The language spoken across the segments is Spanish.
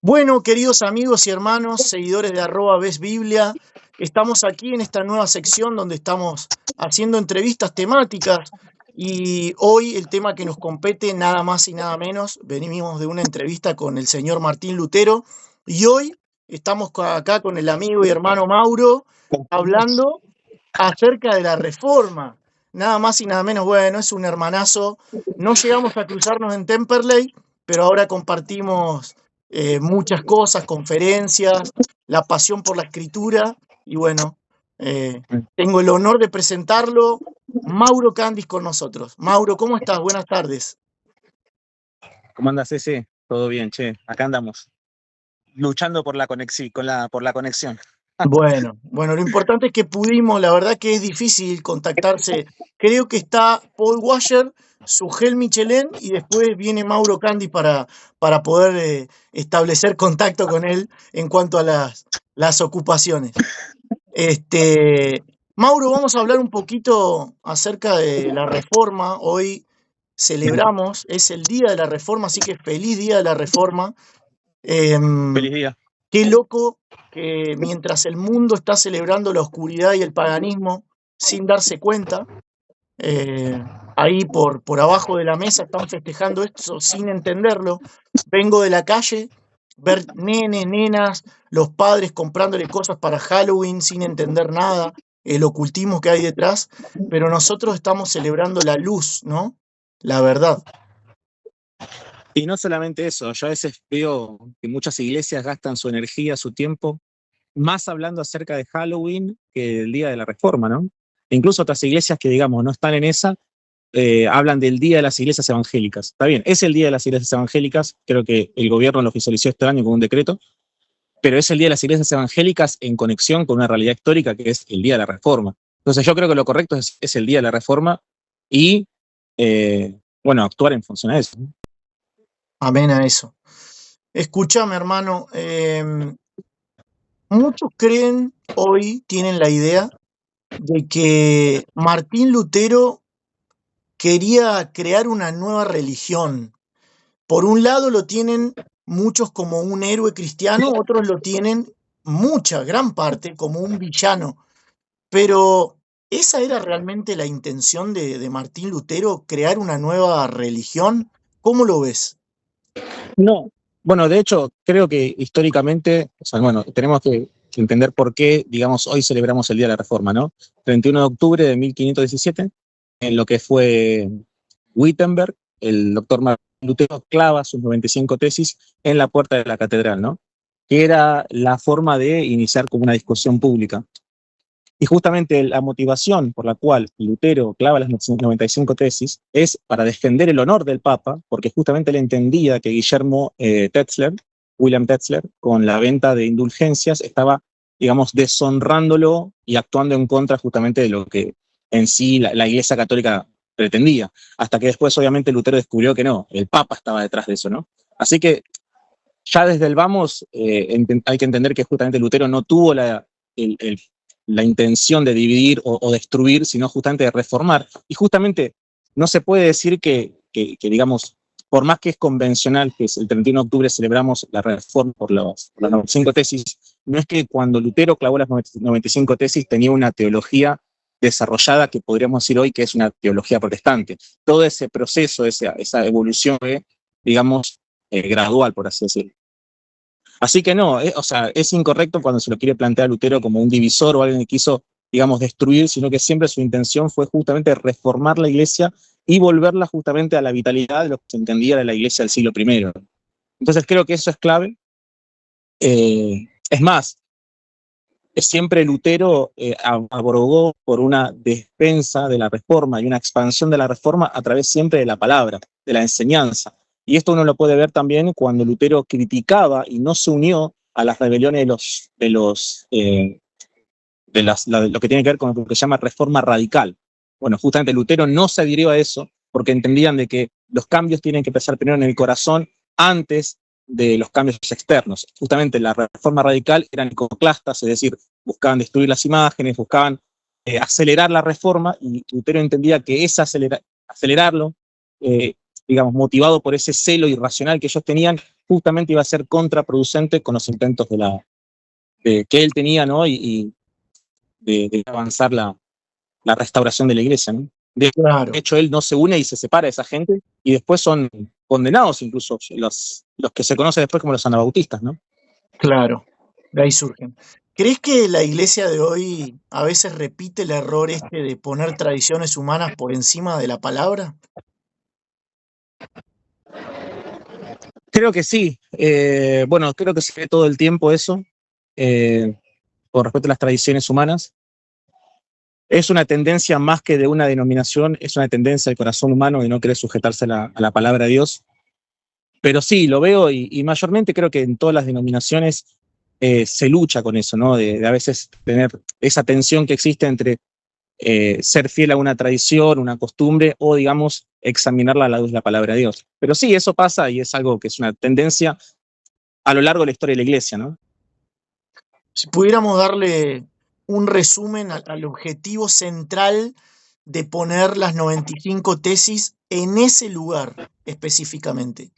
Bueno, queridos amigos y hermanos, seguidores de @VesBiblia, estamos aquí en esta nueva sección donde estamos haciendo entrevistas temáticas y hoy el tema que nos compete nada más y nada menos, venimos de una entrevista con el señor Martín Lutero y hoy estamos acá con el amigo y hermano Mauro hablando acerca de la Reforma, nada más y nada menos. Bueno, es un hermanazo, no llegamos a cruzarnos en Temperley, pero ahora compartimos muchas cosas, conferencias, la pasión por la escritura y bueno, tengo el honor de presentarlo, Mauro Candis con nosotros. Mauro, ¿cómo estás? Buenas tardes. ¿Cómo andas, ese? Todo bien, che. Acá andamos, luchando por la conexión. Bueno, lo importante es que pudimos, la verdad que es difícil contactarse. Creo que está Paul Washer, Sugel Michelén y después viene Mauro Candis para poder establecer contacto con él en cuanto a las ocupaciones. Mauro, vamos a hablar un poquito acerca de la Reforma. Hoy celebramos, es el Día de la Reforma, así que feliz Día de la Reforma. Feliz día. Qué loco que mientras el mundo está celebrando la oscuridad y el paganismo sin darse cuenta, ahí por abajo de la mesa están festejando esto sin entenderlo. Vengo de la calle, ver nenes, nenas, los padres comprándole cosas para Halloween sin entender nada, el ocultismo que hay detrás, pero nosotros estamos celebrando la luz, ¿no? La verdad. Y no solamente eso, yo a veces veo que muchas iglesias gastan su energía, su tiempo, más hablando acerca de Halloween que del Día de la Reforma, ¿no? E incluso otras iglesias que, digamos, no están en esa, hablan del Día de las Iglesias Evangélicas. Está bien, es el Día de las Iglesias Evangélicas, creo que el gobierno lo oficializó este año con un decreto, pero es el Día de las Iglesias Evangélicas en conexión con una realidad histórica que es el Día de la Reforma. Entonces yo creo que lo correcto es el Día de la Reforma y, bueno, actuar en función a eso, ¿no? Amén a eso. Escúchame, hermano, muchos creen hoy, tienen la idea de que Martín Lutero quería crear una nueva religión. Por un lado lo tienen muchos como un héroe cristiano, otros lo tienen gran parte como un villano. Pero ¿esa era realmente la intención de Martín Lutero, crear una nueva religión? ¿Cómo lo ves? No, bueno, de hecho, creo que históricamente, o sea, bueno, tenemos que entender por qué, digamos, hoy celebramos el Día de la Reforma, ¿no? 31 de octubre de 1517, en lo que fue Wittenberg, el doctor Martín Lutero clava sus 95 tesis en la puerta de la catedral, ¿no? Que era la forma de iniciar como una discusión pública. Y justamente la motivación por la cual Lutero clava las 95 tesis es para defender el honor del Papa, porque justamente él entendía que William Tetzler, con la venta de indulgencias, estaba, digamos, deshonrándolo y actuando en contra justamente de lo que en sí la Iglesia Católica pretendía. Hasta que después, obviamente, Lutero descubrió que no, el Papa estaba detrás de eso, ¿no? Así que ya desde el vamos hay que entender que justamente Lutero no tuvo la intención de dividir o destruir, sino justamente de reformar. Y justamente no se puede decir que, digamos, por más que es convencional que el 31 de octubre celebramos la reforma por las 95 tesis, no es que cuando Lutero clavó las 95 tesis tenía una teología desarrollada que podríamos decir hoy que es una teología protestante. Todo ese proceso, esa evolución fue, digamos, gradual, por así decirlo. Así que no, o sea, es incorrecto cuando se lo quiere plantear a Lutero como un divisor o alguien que quiso, digamos, destruir, sino que siempre su intención fue justamente reformar la iglesia y volverla justamente a la vitalidad de lo que se entendía de la iglesia del siglo I. Entonces creo que eso es clave. Es más, siempre Lutero abrogó por una defensa de la reforma y una expansión de la reforma a través siempre de la palabra, de la enseñanza. Y esto uno lo puede ver también cuando Lutero criticaba y no se unió a las rebeliones lo que tiene que ver con lo que se llama reforma radical. Bueno, justamente Lutero no se adhirió a eso porque entendían de que los cambios tienen que empezar primero en el corazón antes de los cambios externos. Justamente la reforma radical eran iconoclastas, es decir, buscaban destruir las imágenes, buscaban acelerar la reforma, y Lutero entendía que acelerarlo, digamos, motivado por ese celo irracional que ellos tenían, justamente iba a ser contraproducente con los intentos que él tenía, ¿no? Y de avanzar la restauración de la iglesia, ¿no? De Claro, hecho, él no se une y se separa de esa gente, y después son condenados incluso los que se conocen después como los anabautistas, ¿no? claro, de ahí surgen. ¿Crees que la iglesia de hoy a veces repite el error este de poner tradiciones humanas por encima de la palabra? Creo que sí. Bueno, creo que se ve todo el tiempo eso, eh, con respecto a las tradiciones humanas. Es una tendencia más que de una denominación, es una tendencia del corazón humano de no querer sujetarse a la palabra de Dios. Pero sí, lo veo y mayormente creo que en todas las denominaciones se lucha con eso, ¿no? De a veces tener esa tensión que existe entre ser fiel a una tradición, una costumbre, o digamos, examinarla a la luz de la palabra de Dios. Pero sí, eso pasa y es algo que es una tendencia a lo largo de la historia de la iglesia, ¿no? Si pudiéramos darle un resumen al objetivo central de poner las 95 tesis en ese lugar específicamente,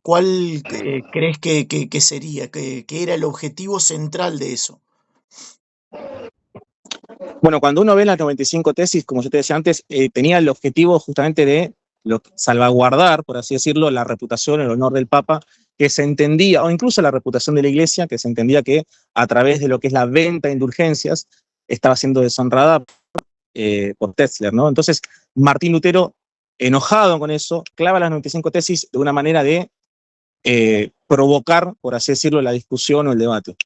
¿cuál crees que sería, que era el objetivo central de eso? Bueno, cuando uno ve las 95 tesis, como yo te decía antes, tenía el objetivo justamente de salvaguardar, por así decirlo, la reputación, el honor del Papa, que se entendía, o incluso la reputación de la Iglesia, que se entendía que a través de lo que es la venta de indulgencias estaba siendo deshonrada por Tetzler, ¿no? Entonces, Martín Lutero, enojado con eso, clava las 95 tesis de una manera de provocar, por así decirlo, la discusión o el debate.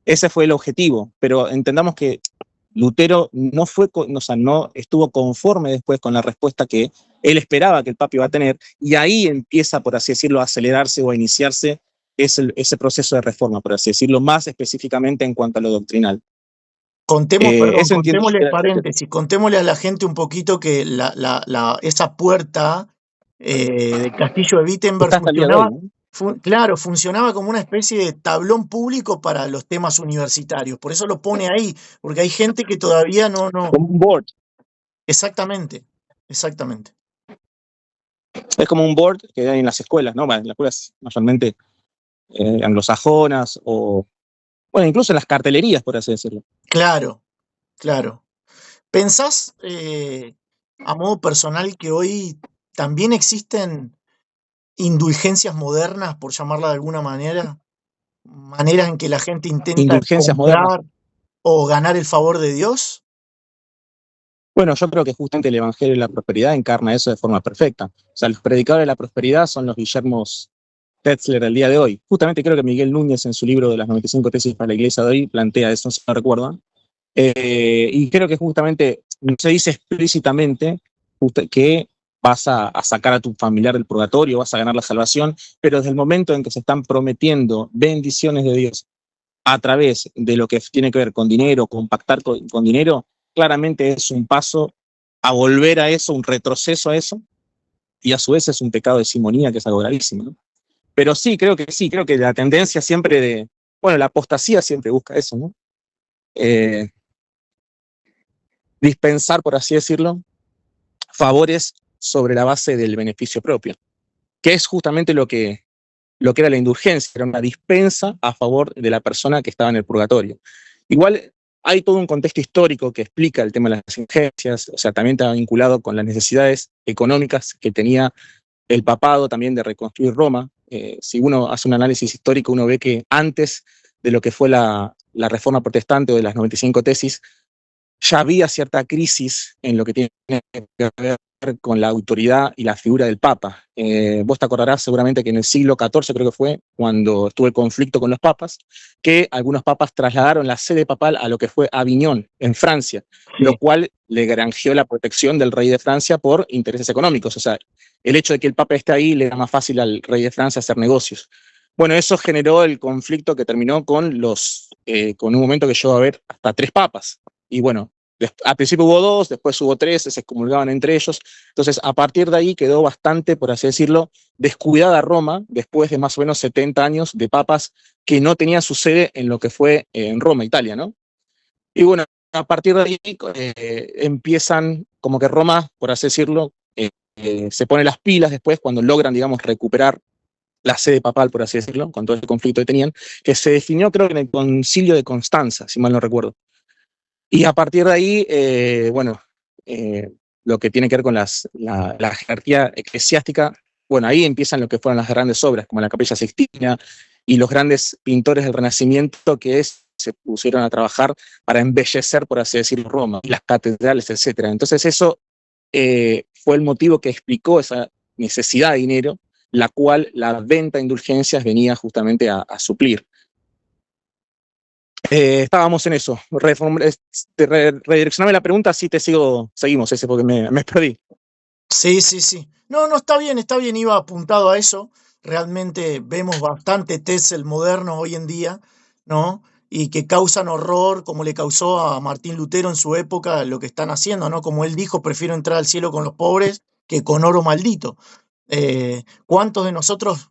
Ese fue el objetivo, pero entendamos que Lutero no estuvo conforme después con la respuesta que él esperaba que el Papa iba a tener, y ahí empieza, por así decirlo, a acelerarse o a iniciarse ese proceso de reforma, por así decirlo, más específicamente en cuanto a lo doctrinal. Contémosle paréntesis, contémosle a la gente un poquito que esa puerta del castillo de Wittenberg Está hasta el día de hoy, funcionaba, ¿no? claro, funcionaba como una especie de tablón público para los temas universitarios. Por eso lo pone ahí, porque hay gente que todavía no. Como un board. Exactamente, exactamente. Es como un board que hay en las escuelas, ¿no? En las escuelas mayormente anglosajonas o, bueno, incluso en las cartelerías, por así decirlo. Claro, claro. ¿Pensás a modo personal que hoy también existen indulgencias modernas, por llamarla de alguna manera? Maneras en que la gente intenta Indulgencias modernas. comprar o ganar el favor de Dios. Bueno, yo creo que justamente el Evangelio de la Prosperidad encarna eso de forma perfecta. O sea, los predicadores de la prosperidad son los Guillermos Tetzler del día de hoy. Justamente creo que Miguel Núñez en su libro de las 95 tesis para la iglesia de hoy plantea eso, no se me recuerda. Y creo que justamente no se dice explícitamente que vas a sacar a tu familiar del purgatorio, vas a ganar la salvación, pero desde el momento en que se están prometiendo bendiciones de Dios a través de lo que tiene que ver con dinero, con pactar con dinero, claramente es un paso a volver a eso, un retroceso a eso, y a su vez es un pecado de simonía, que es algo gravísimo, ¿no? Pero sí, creo que la tendencia siempre bueno, la apostasía siempre busca eso, ¿no? Dispensar, por así decirlo, favores sobre la base del beneficio propio, que es justamente lo que era la indulgencia, era una dispensa a favor de la persona que estaba en el purgatorio. Igual hay todo un contexto histórico que explica el tema de las indulgencias, o sea, también está vinculado con las necesidades económicas que tenía el papado también de reconstruir Roma. Si uno hace un análisis histórico, uno ve que antes de lo que fue la reforma protestante o de las 95 tesis, ya había cierta crisis en lo que tiene que ver con la autoridad y la figura del Papa. Vos te acordarás seguramente que en el siglo XIV, creo que fue, cuando estuvo el conflicto con los papas, que algunos papas trasladaron la sede papal a lo que fue Aviñón, en Francia, Sí. lo cual le granjeó la protección del rey de Francia por intereses económicos. O sea, el hecho de que el Papa esté ahí le da más fácil al rey de Francia hacer negocios. Bueno, eso generó el conflicto que terminó con un momento que llegó a haber hasta 3 papas. Y bueno, al principio hubo 2, después hubo 3, se excomulgaban entre ellos. Entonces, a partir de ahí quedó bastante, por así decirlo, descuidada Roma, después de más o menos 70 años de papas que no tenían su sede en lo que fue en Roma, Italia, ¿no? Y bueno, a partir de ahí empiezan, como que Roma, por así decirlo, se pone las pilas después cuando logran, digamos, recuperar la sede papal, por así decirlo, con todo el conflicto que tenían, que se definió creo que en el Concilio de Constanza, si mal no recuerdo. Y a partir de ahí, bueno, lo que tiene que ver con la jerarquía eclesiástica, bueno, ahí empiezan lo que fueron las grandes obras, como la Capilla Sixtina y los grandes pintores del Renacimiento se pusieron a trabajar para embellecer, por así decirlo, Roma, y las catedrales, etc. Entonces eso fue el motivo que explicó esa necesidad de dinero, la cual la venta de indulgencias venía justamente a suplir. Estábamos en eso. Redireccioname la pregunta, así seguimos ese, porque me perdí. Sí, sí, sí. No, no, está bien, iba apuntado a eso. Realmente vemos bastante Tetzel moderno hoy en día, ¿no? Y que causan horror, como le causó a Martín Lutero en su época lo que están haciendo, ¿no? Como él dijo, prefiero entrar al cielo con los pobres que con oro maldito. ¿Cuántos de nosotros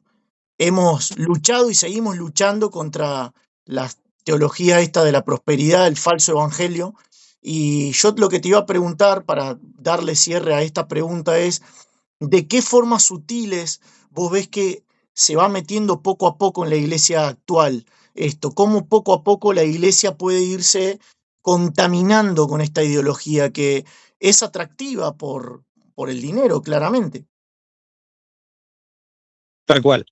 hemos luchado y seguimos luchando contra la teología esta de la prosperidad, el falso evangelio? Y yo lo que te iba a preguntar para darle cierre a esta pregunta es, ¿de qué formas sutiles vos ves que se va metiendo poco a poco en la iglesia actual esto? ¿Cómo poco a poco la iglesia puede irse contaminando con esta ideología que es atractiva por el dinero, claramente? Tal cual.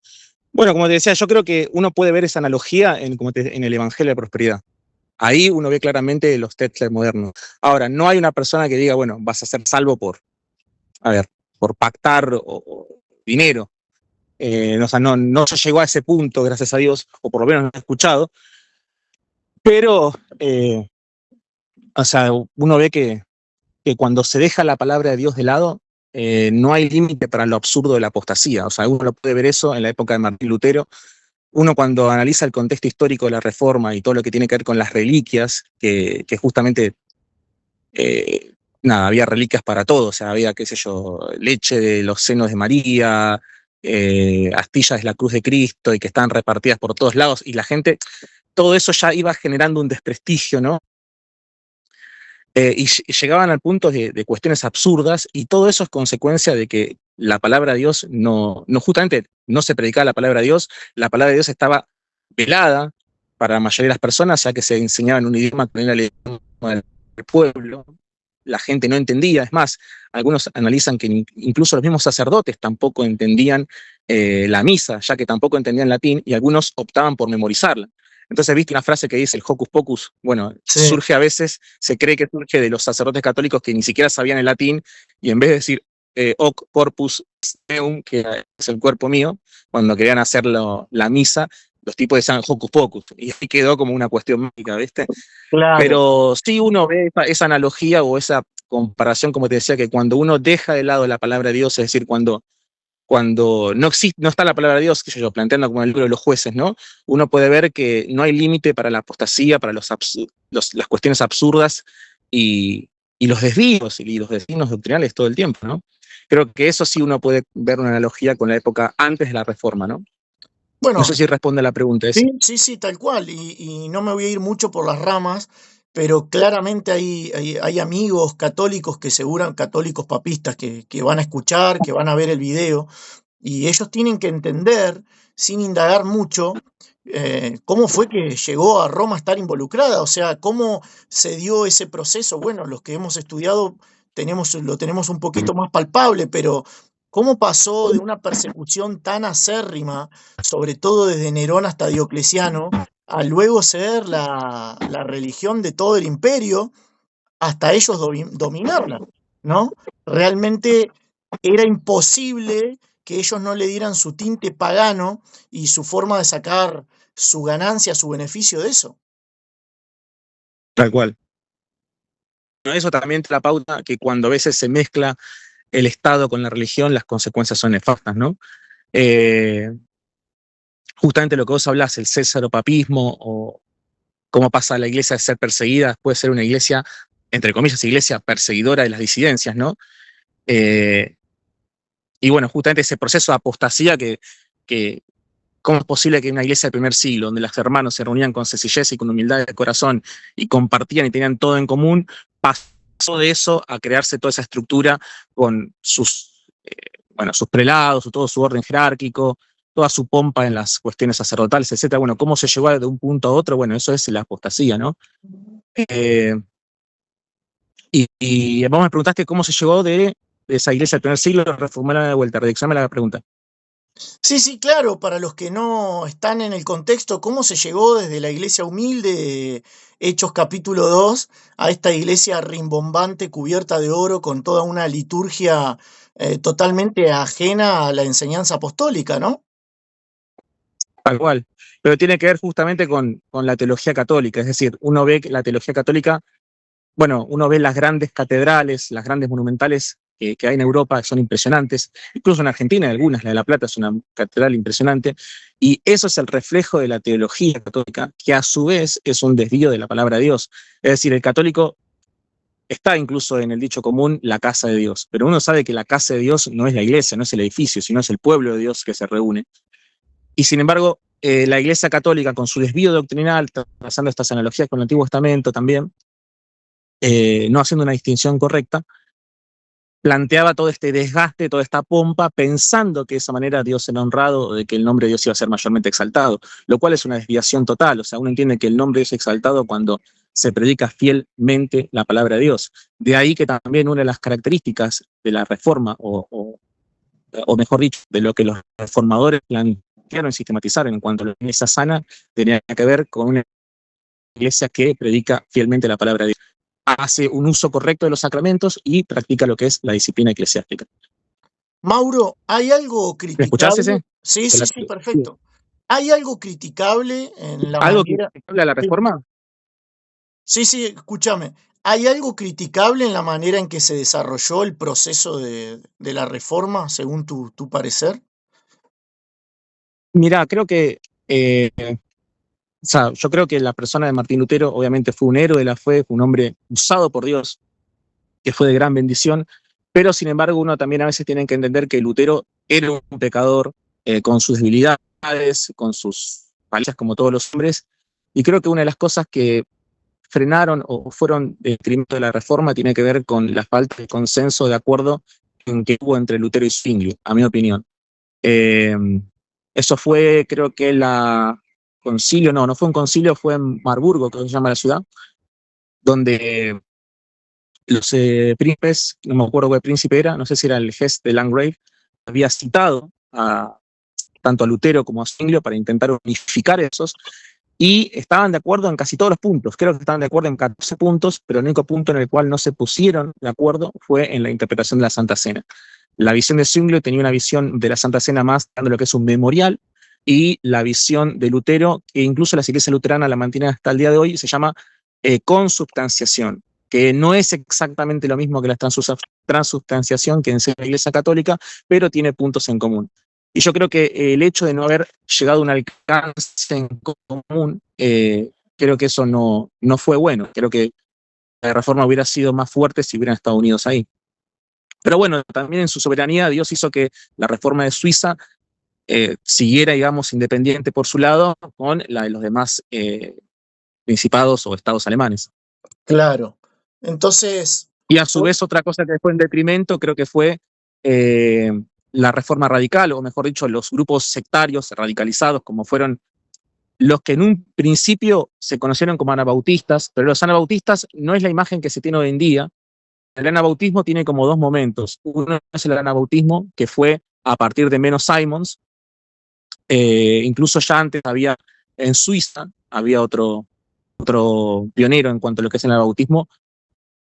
Bueno, como te decía, yo creo que uno puede ver esa analogía en el Evangelio de la Prosperidad. Ahí uno ve claramente los Tetzel modernos. Ahora, no hay una persona que diga, bueno, vas a ser salvo por pactar o dinero. O sea, no se llegó a ese punto, gracias a Dios, o por lo menos no he escuchado. Pero, o sea, uno ve que cuando se deja la palabra de Dios de lado, no hay límite para lo absurdo de la apostasía. O sea, uno lo puede ver eso en la época de Martín Lutero. Uno cuando analiza el contexto histórico de la Reforma y todo lo que tiene que ver con las reliquias, que justamente, nada, había reliquias para todo, o sea, había, qué sé yo, leche de los senos de María, astillas de la cruz de Cristo, y que estaban repartidas por todos lados, y la gente, todo eso ya iba generando un desprestigio, ¿no? Y llegaban al punto de cuestiones absurdas, y todo eso es consecuencia de que la palabra de Dios justamente no se predicaba la palabra de Dios, la palabra de Dios estaba velada para la mayoría de las personas, ya que se enseñaba en un idioma que no era el idioma del pueblo, la gente no entendía. Es más, algunos analizan que incluso los mismos sacerdotes tampoco entendían la misa, ya que tampoco entendían latín, y algunos optaban por memorizarla. Entonces, ¿viste una frase que dice el hocus pocus? Bueno, Sí. surge a veces, se cree que surge de los sacerdotes católicos que ni siquiera sabían el latín, y en vez de decir hoc corpus meum, que es el cuerpo mío, cuando querían hacer la misa, los tipos decían hocus pocus, y ahí quedó como una cuestión mágica, ¿viste? Claro. Pero sí uno ve esa analogía o esa comparación, como te decía, que cuando uno deja de lado la palabra de Dios, es decir, cuando no está la palabra de Dios, que yo planteando como el libro de los jueces, ¿no? Uno puede ver que no hay límite para la apostasía, para las cuestiones absurdas y los desvíos y los desvíos doctrinales todo el tiempo, ¿no? Creo que eso sí uno puede ver una analogía con la época antes de la Reforma, ¿no? Bueno, no sé si responde a la pregunta esa. sí, tal cual. Y no me voy a ir mucho por las ramas, pero claramente hay amigos católicos católicos papistas que van a escuchar, que van a ver el video, y ellos tienen que entender, sin indagar mucho, cómo fue que llegó a Roma a estar involucrada, o sea, cómo se dio ese proceso. Bueno, los que hemos estudiado lo tenemos un poquito más palpable, pero cómo pasó de una persecución tan acérrima, sobre todo desde Nerón hasta Diocleciano, a luego ser la religión de todo el imperio, hasta ellos dominarla, ¿no? Realmente era imposible que ellos no le dieran su tinte pagano y su forma de sacar su ganancia, su beneficio de eso. Tal cual. Eso también te la pauta que cuando a veces se mezcla el Estado con la religión, las consecuencias son nefastas, ¿no? Justamente lo que vos hablás, el césaropapismo, o cómo pasa la iglesia de ser perseguida, puede ser una iglesia, entre comillas, iglesia perseguidora de las disidencias, ¿no? Y bueno, justamente ese proceso de apostasía que ¿cómo es posible que una iglesia del primer siglo, donde los hermanos se reunían con sencillez y con humildad de corazón y compartían y tenían todo en común, pasó de eso a crearse toda esa estructura con sus prelados, todo su orden jerárquico, toda su pompa en las cuestiones sacerdotales, etcétera. Bueno, cómo se llegó de un punto a otro, bueno, eso es la apostasía, ¿no? Y vos me preguntaste cómo se llegó de esa iglesia del primer siglo a reformarla de vuelta. Redaccioname la pregunta. Sí, claro, para los que no están en el contexto, ¿cómo se llegó desde la iglesia humilde, Hechos capítulo 2, a esta iglesia rimbombante, cubierta de oro, con toda una liturgia totalmente ajena a la enseñanza apostólica, ¿no? Tal cual. Pero tiene que ver justamente con la teología católica. Es decir, uno ve que la teología católica, bueno, uno ve las grandes catedrales, las grandes monumentales que hay en Europa, que son impresionantes. Incluso en Argentina hay algunas, la de La Plata es una catedral impresionante. Y eso es el reflejo de la teología católica, que a su vez es un desvío de la palabra de Dios. Es decir, el católico está incluso en el dicho común la casa de Dios. Pero uno sabe que la casa de Dios no es la iglesia, no es el edificio, sino es el pueblo de Dios que se reúne. Y sin embargo, la Iglesia Católica, con su desvío doctrinal, trazando estas analogías con el Antiguo Testamento también, no haciendo una distinción correcta, planteaba todo este desgaste, toda esta pompa, pensando que de esa manera Dios era honrado, de que el nombre de Dios iba a ser mayormente exaltado, lo cual es una desviación total. O sea, uno entiende que el nombre de Dios es exaltado cuando se predica fielmente la palabra de Dios. De ahí que también una de las características de la reforma, o mejor dicho, de lo que los reformadores plantearon y sistematizaron en cuanto a la iglesia sana, tenía que ver con una iglesia que predica fielmente la palabra de Dios, hace un uso correcto de los sacramentos y practica lo que es la disciplina eclesiástica. Mauro, ¿hay algo ¿Me escuchás ese? criticable? Sí, perfecto. ¿Hay algo criticable en la ¿Algo que manera? habla de la reforma? Sí, escúchame. ¿Hay algo criticable en la manera en que se desarrolló el proceso de la reforma, según tu parecer? Mirá, creo que, o sea, yo creo que la persona de Martín Lutero obviamente fue un héroe de la fe, fue un hombre usado por Dios, que fue de gran bendición, pero sin embargo uno también a veces tiene que entender que Lutero era un pecador con sus debilidades, con sus falencias como todos los hombres, y creo que una de las cosas que frenaron o fueron detrimento de la reforma tiene que ver con la falta de consenso de acuerdo en que hubo entre Lutero y Zwingli, a mi opinión. Eh, Eso fue, creo que concilio, no fue un concilio, fue en Marburgo, que se llama la ciudad, donde los príncipes, no me acuerdo qué príncipe era, no sé si era el Hesse de Landgrave, había citado tanto a Lutero como a Zwingli para intentar unificar esos, y estaban de acuerdo en casi todos los puntos. Creo que estaban de acuerdo en 14 puntos, pero el único punto en el cual no se pusieron de acuerdo fue en la interpretación de la Santa Cena. La visión de Zwingli tenía una visión de la Santa Cena más dando lo que es un memorial, y la visión de Lutero, que incluso las iglesias luteranas la mantienen hasta el día de hoy, se llama consubstanciación, que no es exactamente lo mismo que la transubstanciación que enseña la Iglesia Católica, pero tiene puntos en común. Y yo creo que el hecho de no haber llegado a un alcance en común, creo que eso no fue bueno. Creo que la reforma hubiera sido más fuerte si hubieran estado unidos ahí. Pero bueno, también en su soberanía Dios hizo que la reforma de Suiza siguiera, digamos, independiente por su lado con la de los demás principados o estados alemanes. Claro. Entonces, Y a su vez otra cosa que fue en detrimento creo que fue la reforma radical, o mejor dicho, los grupos sectarios radicalizados, como fueron los que en un principio se conocieron como anabautistas, pero los anabautistas no es la imagen que se tiene hoy en día. El anabautismo tiene como dos momentos. Uno es el anabautismo, que fue a partir de Menno Simons. Incluso ya antes había, en Suiza, había otro pionero en cuanto a lo que es el anabautismo,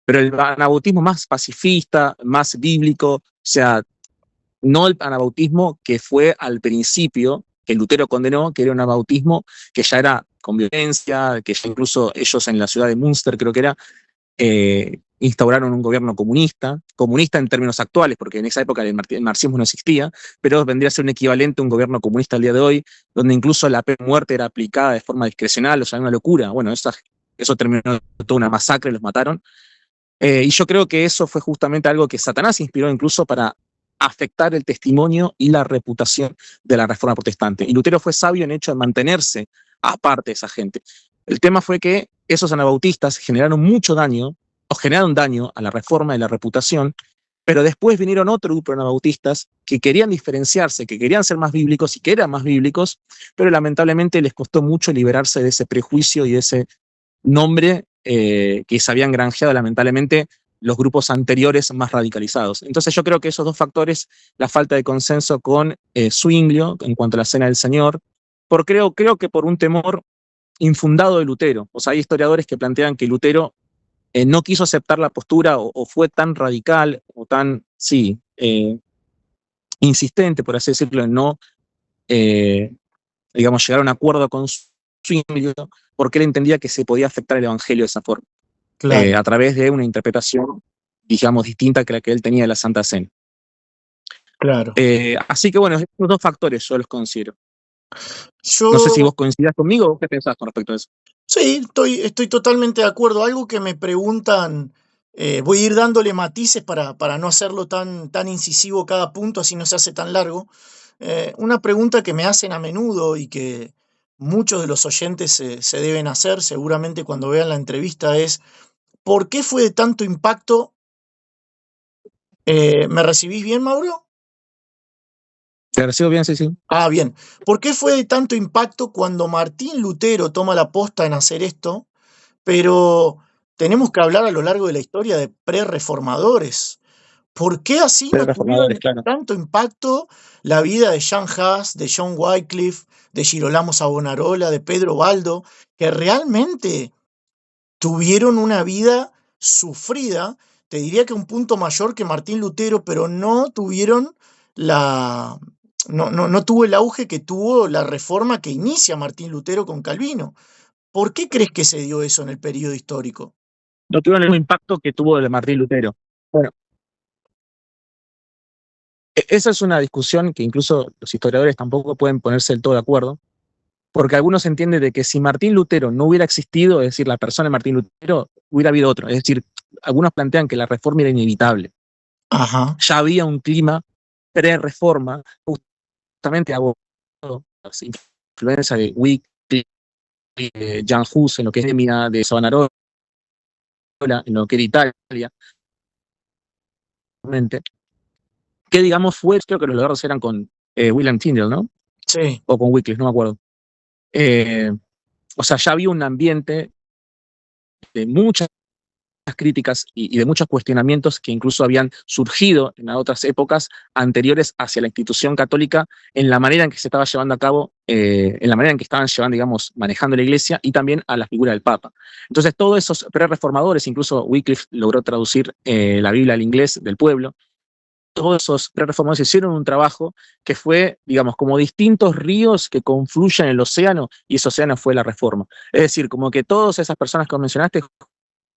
pero el anabautismo más pacifista, más bíblico, o sea, no el anabautismo que fue al principio, que Lutero condenó, que era un anabautismo que ya era con violencia, que ya incluso ellos en la ciudad de Münster, creo que era, instauraron un gobierno comunista en términos actuales, porque en esa época el marxismo no existía, pero vendría a ser un equivalente a un gobierno comunista al día de hoy, donde incluso la pena de muerte era aplicada de forma discrecional, o sea, una locura. Bueno, eso terminó toda una masacre, los mataron. Y yo creo que eso fue justamente algo que Satanás inspiró incluso para afectar el testimonio y la reputación de la Reforma Protestante. Y Lutero fue sabio en el hecho de mantenerse aparte de esa gente. El tema fue que esos anabautistas generaron mucho daño, o generaron daño a la Reforma y la reputación, Pero después vinieron otro grupo de anabautistas que querían diferenciarse, que querían ser más bíblicos y que eran más bíblicos, pero lamentablemente les costó mucho liberarse de ese prejuicio y de ese nombre que se habían granjeado lamentablemente los grupos anteriores más radicalizados. Entonces yo creo que esos dos factores, la falta de consenso con Zwinglio en cuanto a la Cena del Señor, creo que por un temor infundado de Lutero. O sea, hay historiadores que plantean que Lutero no quiso aceptar la postura o fue tan radical o tan, sí, insistente, por así decirlo, en no, digamos, llegar a un acuerdo con Zwinglio, porque él entendía que se podía afectar el Evangelio de esa forma, Claro, a través de una interpretación, digamos, distinta que la que él tenía de la Santa Cena. claro. Así que bueno, estos dos factores yo los considero. No sé si Yo vos coincidás conmigo o qué pensás con respecto a eso. sí, estoy totalmente de acuerdo. Algo que me preguntan, voy a ir dándole matices para no hacerlo tan incisivo cada punto, así no se hace tan largo. Una pregunta que me hacen a menudo y que muchos de los oyentes se deben hacer, seguramente cuando vean la entrevista, es ¿por qué fue de tanto impacto? ¿Me recibís bien, Mauro? ¿Te recibo bien, sí, sí? Ah, bien. ¿Por qué fue de tanto impacto cuando Martín Lutero toma la posta en hacer esto? Pero tenemos que hablar a lo largo de la historia de prerreformadores. ¿Por qué así De no reformadores, tuvieron claro. tanto impacto la vida de Jan Hus, de John Wycliffe, de Girolamo Savonarola, de Pedro Baldo, que realmente tuvieron una vida sufrida? Te diría que un punto mayor que Martín Lutero, pero no tuvieron la, no tuvo el auge que tuvo la reforma que inicia Martín Lutero con Calvino. ¿Por qué crees que se dio eso en el periodo histórico? No tuvieron el mismo impacto que tuvo el de Martín Lutero. Bueno, esa es una discusión que incluso los historiadores tampoco pueden ponerse del todo de acuerdo, porque algunos entienden de que si Martín Lutero no hubiera existido, es decir, la persona de Martín Lutero, hubiera habido otro. Es decir, algunos plantean que la reforma era inevitable. Ajá, Ya había un clima pre-reforma, justamente abogado la influencia de Wycliffe, Jan Hus en lo que es de Savonarola, en lo que era Italia, que digamos fue, creo que los logros eran con William Tyndale, ¿no? sí, O con Wycliffe, no me acuerdo. Eh, o sea, ya había un ambiente de muchas críticas y de muchos cuestionamientos que incluso habían surgido en otras épocas anteriores hacia la institución católica en la manera en que se estaba llevando a cabo, en la manera en que estaban llevando, digamos, manejando la iglesia y también a la figura del Papa. Entonces, todos esos pre-reformadores, incluso Wycliffe logró traducir la Biblia al inglés del pueblo, todos esos pre-reformadores hicieron un trabajo que fue, digamos, como distintos ríos que confluyen en el océano, y ese océano fue la reforma. Es decir, como que todas esas personas que mencionaste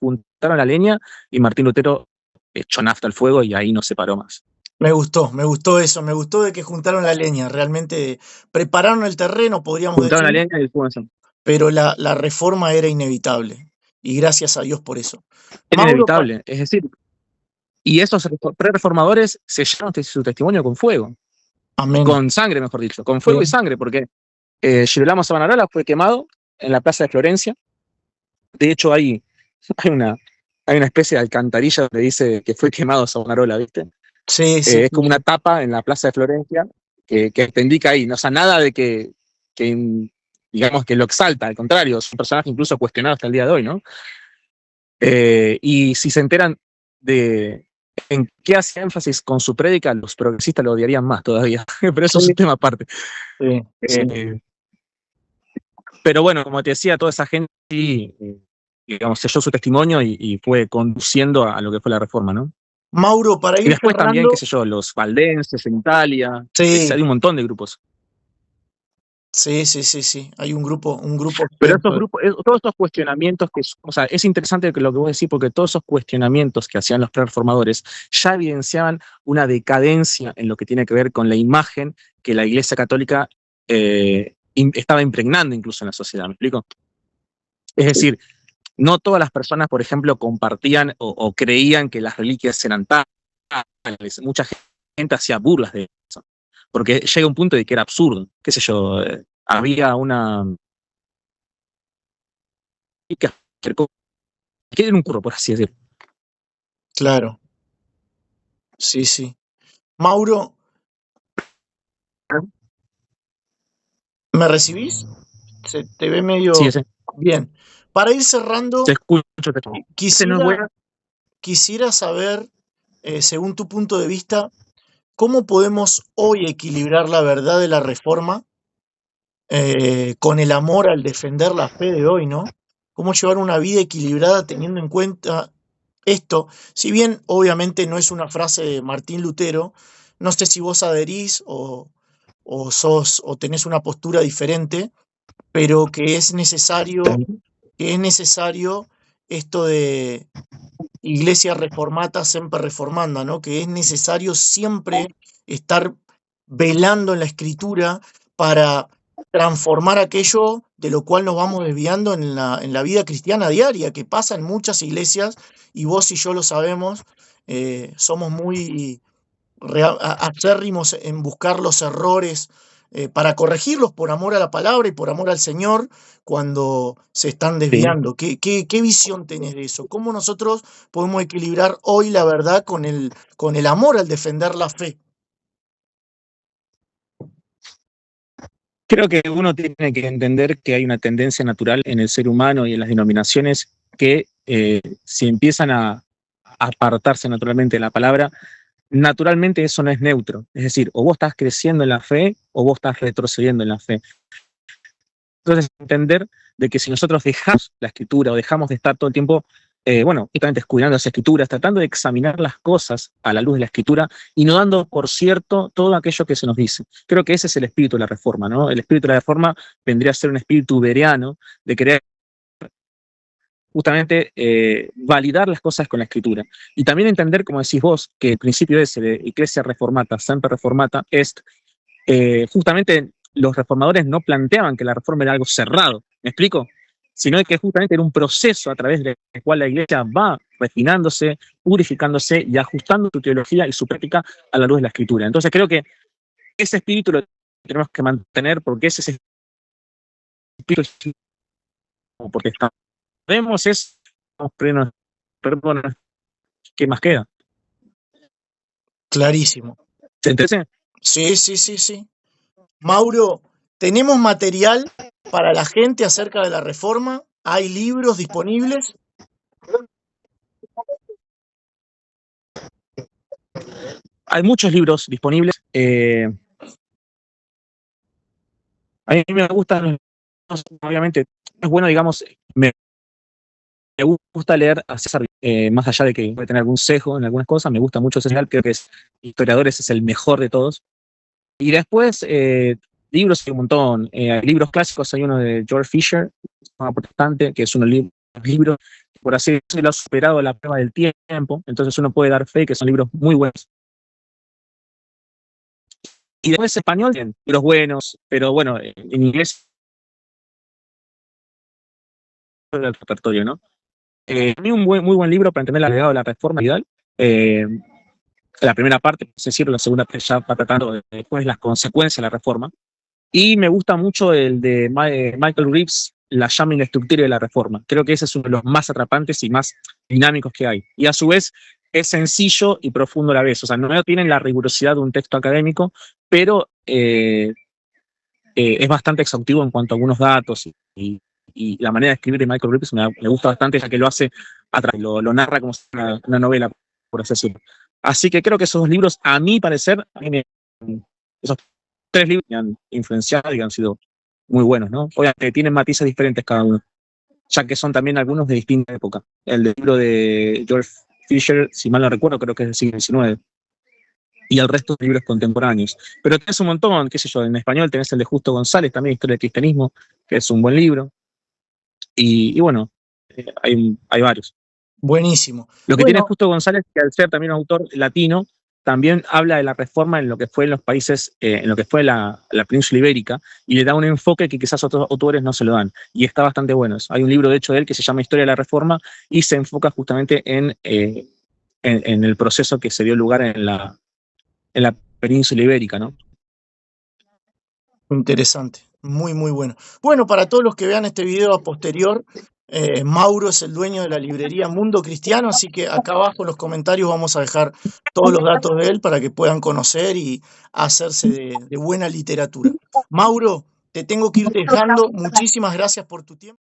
juntaron la leña y Martín Lutero echó nafta al fuego y ahí no se paró más. me gustó eso, me gustó de que juntaron la leña, realmente prepararon el terreno, podríamos Juntaron la decir, leña y el fuego encendió. pero la reforma era inevitable. Y gracias a Dios por eso. Era Mauro, inevitable. Es decir, y esos pre-reformadores sellaron su testimonio con fuego, amén. con sangre, mejor dicho, con fuego y Sí, sangre, porque Girolamo Savonarola fue quemado en la plaza de Florencia. De hecho, hay una, hay una especie de alcantarilla que dice que fue quemado Savonarola, ¿viste? sí, sí, Es sí, como una sí. tapa en la plaza de Florencia que te indica ahí, ¿no? O sea, nada de que, digamos, que lo exalta, al contrario, es un personaje incluso cuestionado hasta el día de hoy, ¿no? Y si se enteran de en qué hacía énfasis con su prédica, los progresistas lo odiarían más todavía, pero eso es un Sí, tema aparte. sí, sí. Eh, pero bueno, como te decía, toda esa gente, digamos, selló su testimonio y fue conduciendo a lo que fue la reforma, ¿no? Mauro, para Y ir después también, qué cerrando, sé yo, los valdenses en Italia, sí, hay un montón de grupos. sí, sí, sí, sí. Hay un grupo Pero estos extenso. grupos, todos estos cuestionamientos, o sea, es interesante lo que vos decís, porque todos esos cuestionamientos que hacían los pre-reformadores ya evidenciaban una decadencia en lo que tiene que ver con la imagen que la Iglesia Católica estaba impregnando incluso en la sociedad, ¿me explico? Es decir, no todas las personas, por ejemplo, compartían o creían que las reliquias eran tales. Mucha gente hacía burlas de eso, porque llega un punto de que era absurdo. Qué sé yo, había una que acercó, que era un curro, por así decirlo. Claro. Sí, sí. Mauro, ¿me recibís? Se te ve Sí, medio bien. Para ir cerrando, te escucho, te escucho. No es buena. quisiera saber, según tu punto de vista, ¿cómo podemos hoy equilibrar la verdad de la Reforma con el amor al defender la fe de hoy, ¿no? ¿Cómo llevar una vida equilibrada teniendo en cuenta esto? Si bien obviamente no es una frase de Martín Lutero, no sé si vos adherís o tenés una postura diferente, pero que es necesario esto de Iglesia reformata sempre reformanda, ¿no? Que es necesario siempre estar velando en la escritura para transformar aquello de lo cual nos vamos desviando en la vida cristiana diaria, que pasa en muchas iglesias, y vos y yo lo sabemos, somos muy acérrimos en buscar los errores para corregirlos por amor a la palabra y por amor al Señor cuando se están Sí. desviando. ¿Qué visión tenés de eso? ¿Cómo nosotros podemos equilibrar hoy la verdad con el amor al defender la fe? Creo que uno tiene que entender que hay una tendencia natural en el ser humano y en las denominaciones que si empiezan a apartarse naturalmente de la palabra, naturalmente eso no es neutro. Es decir, o vos estás creciendo en la fe o vos estás retrocediendo en la fe. Entonces, entender de que si nosotros dejamos la escritura o dejamos de estar todo el tiempo, justamente escudriñando las escrituras, tratando de examinar las cosas a la luz de la escritura y no dando por cierto todo aquello que se nos dice. Creo que ese es el espíritu de la reforma, ¿no? El espíritu de la reforma vendría a ser un espíritu bereano de querer justamente validar las cosas con la escritura. Y también entender, como decís vos, que el principio ese de Ecclesia Reformata, sempre reformata, es justamente los reformadores no planteaban que la reforma era algo cerrado, ¿me explico? Sino que justamente era un proceso a través del cual la iglesia va refinándose, purificándose y ajustando su teología y su práctica a la luz de la escritura. Entonces creo que ese espíritu lo tenemos que mantener porque ese es el espíritu, porque sabemos es, perdón, ¿qué más queda? Clarísimo. ¿Se entiende? Sí, sí, sí, sí. Mauro, ¿tenemos material para la gente acerca de la reforma? ¿Hay libros disponibles? Hay muchos libros disponibles. A mí me gustan, obviamente, es bueno, digamos, me gusta leer a César, más allá de que puede tener algún sesgo en algunas cosas, me gusta mucho César, creo que es historiadores, es el mejor de todos. Y después, libros hay un montón. Libros clásicos, hay uno de George Fisher, un protestante, que es uno de los libros, por así decirlo, ha superado la prueba del tiempo, entonces uno puede dar fe que son libros muy buenos. Y después español, libros buenos, pero bueno, en inglés el repertorio, ¿no? A mí muy buen libro para entender el agregado de la reforma Vidal. La primera parte, es decir, la segunda ya va tratando de, después las consecuencias de la reforma. Y me gusta mucho el de Michael Reeves, La llama indestructible de la reforma. Creo que ese es uno de los más atrapantes y más dinámicos que hay. Y a su vez es sencillo y profundo a la vez. O sea, no tienen la rigurosidad de un texto académico, pero es bastante exhaustivo en cuanto a algunos datos y la manera de escribir de Michael Reeves me gusta bastante, ya que lo hace atrás, lo narra como una novela, por así decirlo. Así que creo que esos dos libros, a mi parecer, esos tres libros me han influenciado y han sido muy buenos, ¿no? Obviamente tienen matices diferentes cada uno, ya que son también algunos de distinta época. El libro de George Fisher, si mal no recuerdo, creo que es del siglo XIX, y el resto de libros contemporáneos. Pero tenés un montón, qué sé yo, en español tenés el de Justo González, también Historia del Cristianismo, que es un buen libro, y bueno, hay varios. Buenísimo. Lo que tiene Bueno, Justo González, que al ser también un autor latino, también habla de la reforma en lo que fue en los países, en lo que fue la península ibérica, y le da un enfoque que quizás otros autores no se lo dan, y está bastante bueno. Hay un libro, de hecho, de él que se llama Historia de la Reforma, y se enfoca justamente en el proceso que se dio lugar en la península ibérica, ¿no? interesante, muy, muy bueno. Bueno, para todos los que vean este video a posterior, Mauro es el dueño de la librería Mundo Cristiano, así que acá abajo en los comentarios vamos a dejar todos los datos de él para que puedan conocer y hacerse de buena literatura. Mauro, te tengo que ir dejando. Muchísimas gracias por tu tiempo.